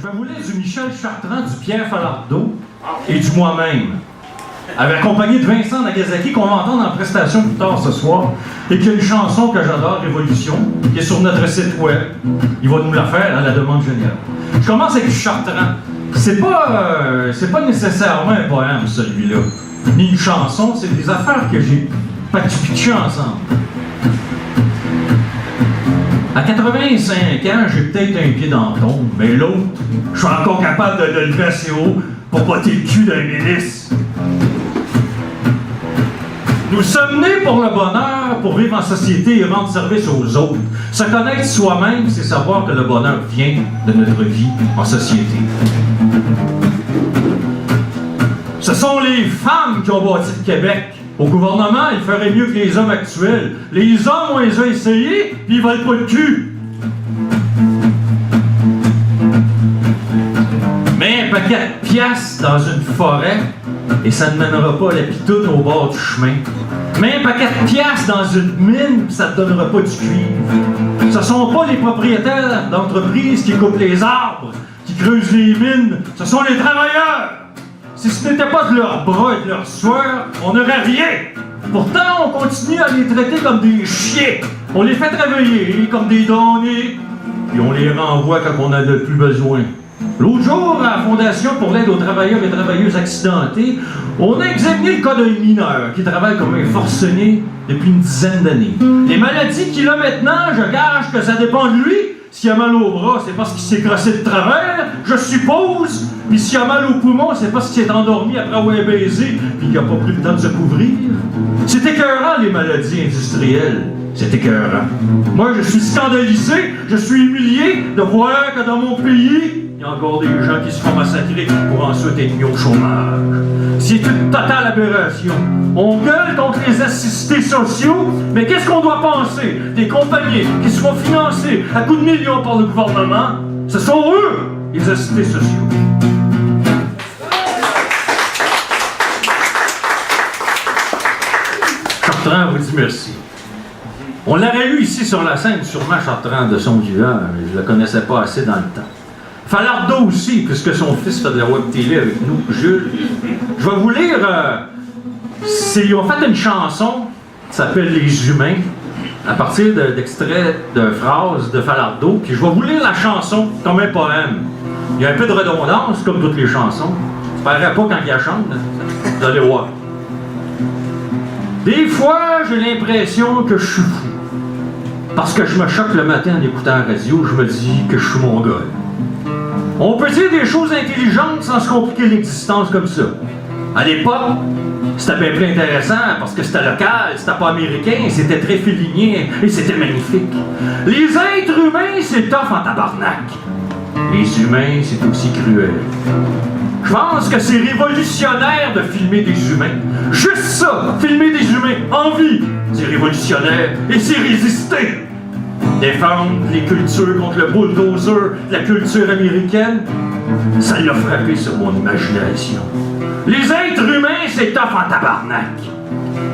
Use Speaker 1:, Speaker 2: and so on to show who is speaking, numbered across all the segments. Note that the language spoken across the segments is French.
Speaker 1: Je vais vous lire du Michel Chartrand, du Pierre Falardeau et du moi-même. Accompagné de Vincent Nagasaki, qu'on va entendre en prestation plus tard ce soir, et qui a une chanson que j'adore, Révolution, qui est sur notre site web. Il va nous la faire à la demande générale. Je commence avec Chartrand. C'est pas nécessairement un poème, celui-là, ni une chanson, c'est des affaires que j'ai pitchées ensemble. À 85 ans, j'ai peut-être un pied dans le tombe, mais l'autre, je suis encore capable de le lever assez haut pour botter le cul d'un ministre. Nous sommes nés pour le bonheur, pour vivre en société et rendre service aux autres. Se connaître soi-même, c'est savoir que le bonheur vient de notre vie en société. Ce sont les femmes qui ont bâti le Québec. Au gouvernement, ils feraient mieux que les hommes actuels. Les hommes, on les a essayés, puis ils veulent pas le cul. Mais un paquet de piastres dans une forêt, et ça ne mènera pas la pitoune au bord du chemin. Mais un paquet de piastres dans une mine, ça ne te donnera pas du cuivre. Ce ne sont pas les propriétaires d'entreprises qui coupent les arbres, qui creusent les mines, ce sont les travailleurs. Si ce n'était pas de leurs bras et de leur sueur, on n'aurait rien. Pourtant, on continue à les traiter comme des chiens. On les fait travailler comme des damnés, et on les renvoie quand on en a le plus besoin. L'autre jour, à la Fondation pour l'aide aux travailleurs et travailleuses accidentés, on a examiné le cas d'un mineur qui travaille comme un forcené depuis une dizaine d'années. Les maladies qu'il a maintenant, je gage que ça dépend de lui. S'il a mal au bras, c'est parce qu'il s'est crossé de travers, je suppose. Puis s'il a mal au poumon, c'est parce qu'il s'est endormi après avoir baisé puis qu'il n'a pas pris le temps de se couvrir. C'est écœurant, les maladies industrielles. C'est écœurant. Moi, je suis scandalisé, je suis humilié de voir que dans mon pays, il y a encore des gens qui se font massacrer pour ensuite être mis au chômage. C'est une totale aberration. On gueule contre les assistés sociaux, mais qu'est-ce qu'on doit penser des compagnies qui se font financer à coups de millions par le gouvernement? Ce sont eux, les assistés sociaux. Chartrand vous dit merci. On l'aurait eu ici sur la scène, sûrement Chartrand de son vivant, mais je ne le connaissais pas assez dans le temps. Falardeau aussi, puisque son fils fait de la web télé avec nous, Jules. Je vais vous lire, ils ont fait une chanson qui s'appelle Les Humains, à partir d'extraits de phrases de Falardeau, puis je vais vous lire la chanson comme un poème. Il y a un peu de redondance, comme toutes les chansons. Ça ne paraît pas quand il la chante, vous allez voir. Des fois, j'ai l'impression que je suis fou. Parce que je me choque le matin en écoutant la radio, je me dis que je suis mongol. On peut dire des choses intelligentes sans se compliquer l'existence comme ça. À l'époque, c'était bien plus intéressant parce que c'était local, c'était pas américain, c'était très félinien et c'était magnifique. Les êtres humains, c'est tough en tabarnak. Les humains, c'est aussi cruel. Je pense que c'est révolutionnaire de filmer des humains. Juste ça, filmer des humains en vie, c'est révolutionnaire et c'est résister. Défendre les cultures contre le bulldozer de la culture américaine, ça l'a frappé sur mon imagination. Les êtres humains, c'est tough en tabarnak.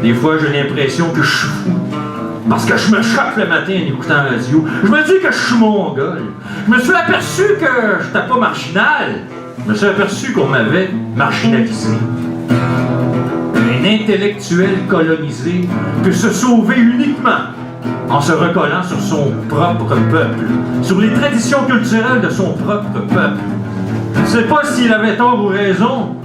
Speaker 1: Des fois, j'ai l'impression que je suis fou. Parce que je me choque le matin en écoutant la radio. Je me dis que je suis mongol. Je me suis aperçu que je n'étais pas marginal. Je me suis aperçu qu'on m'avait marginalisé. Un intellectuel colonisé peut se sauver uniquement en se recollant sur son propre peuple, sur les traditions culturelles de son propre peuple. Je ne sais pas s'il avait tort ou raison,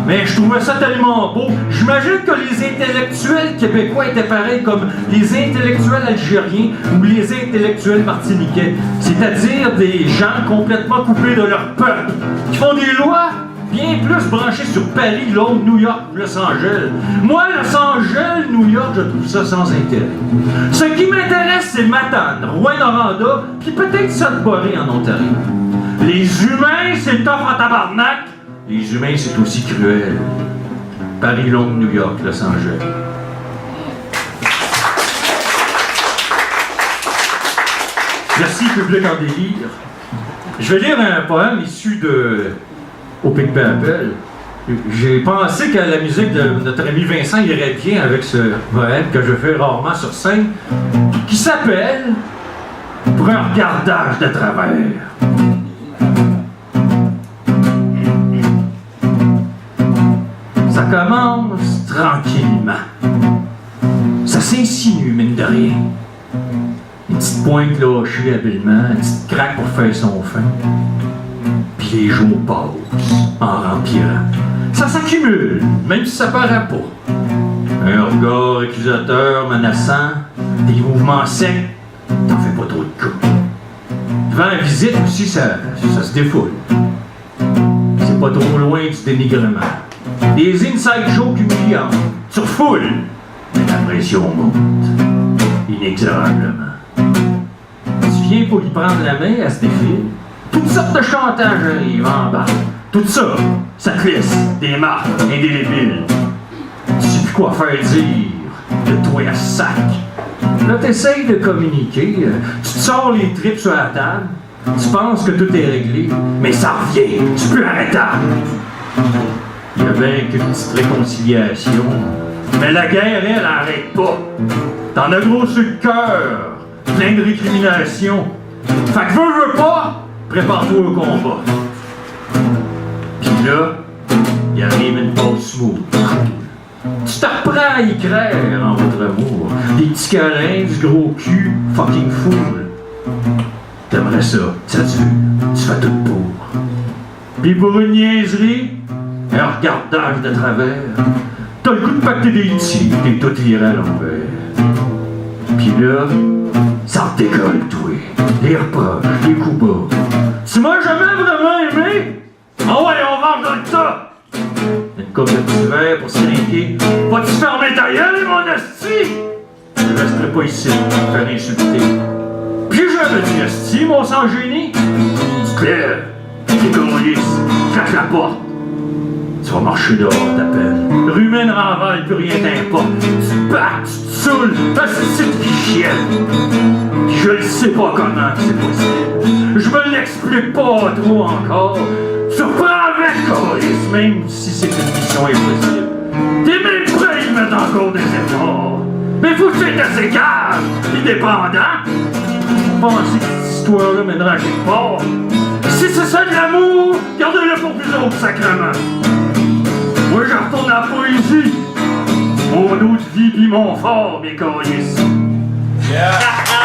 Speaker 1: mais je trouvais ça tellement beau. J'imagine que les intellectuels québécois étaient pareils comme les intellectuels algériens ou les intellectuels martiniquais, c'est-à-dire des gens complètement coupés de leur peuple, qui font des lois bien plus branchées sur Paris, Londres, New York, Los Angeles. Moi, Los Angeles, New York, je trouve ça sans intérêt. Ce qui m'intéresse, c'est Matane, Rouyn-Noranda, puis peut-être Sudbury en Ontario. Les humains, c'est tough en tabarnak. Les humains, c'est aussi cruel. Paris, Londres, New York, Los Angeles. Merci, public en délire. Je vais lire un poème issu de Au Pic Papel. J'ai pensé que la musique de notre ami Vincent irait bien avec ce poème que je fais rarement sur scène, qui s'appelle Pour un regardage de travers. pointe lâchée habilement, une petite craque pour faire son fin. Puis les jours passent en empirant. Ça s'accumule, même si ça paraît pas. Un regard accusateur menaçant, des mouvements secs, t'en fais pas trop de cas. Devant la visite aussi, ça se défoule. C'est pas trop loin du dénigrement. Des inside jokes humiliants. Tu refoules, mais la pression monte. Inexorablement. Tu viens pour lui prendre la main, elle se défile. Toutes sortes de chantages arrivent en bas. Tout ça, ça te laisse des marques indélébiles. Tu sais plus quoi faire dire de toi à sac. Là, t'essayes de communiquer, tu te sors les tripes sur la table, tu penses que tout est réglé, mais ça revient, c'est plus arrêtable. Il y a bien qu'une petite réconciliation, mais la guerre, elle, arrête pas. T'en as gros sur le cœur, plein de récriminations. Fait que veux pas, prépare-toi au combat. Puis là, il arrive une pause smooth. Tu t'apprends à y craire en votre amour. Des petits câlins, du gros cul, fucking fool. T'aimerais ça, ça dure, tu fais tout pour. Pis pour une niaiserie, un regardage de travers, t'as le goût de pacter des tirs, t'es tout viré à l'envers. Pis là, ça te décolle, toi. Les reproches, les coups bas. Tu m'as jamais vraiment aimé? Ah ouais, on marche dans le tas! Une coupe de petits verres pour se trinquer. Vas-tu fermer ta gueule, mon asti? Je resterai pas ici pour me faire insulter. Puis j'avais dit asti, mon sang génie. Tu te lèves, t'égoïstes, claque la porte. Tu vas marcher dehors ta peine. Rumène renvale, plus rien t'importe. Tu te bats, tu te saoules, asti de fichienne. Puis je le sais pas comment c'est possible. Je me l'explique pas trop encore. Tu reprends avec, Coris, même si c'est une mission impossible. T'es même prêt à y mettre encore des efforts. Mais faut que tu aies assez calme, indépendant. Pensez que cette histoire-là mènera à quelque part. Si c'est ça de l'amour, gardez-le pour plus autres sacrements. Moi, je retourne à la poésie. Mon autre vie pis mon fort, mes Coris.
Speaker 2: Yeah!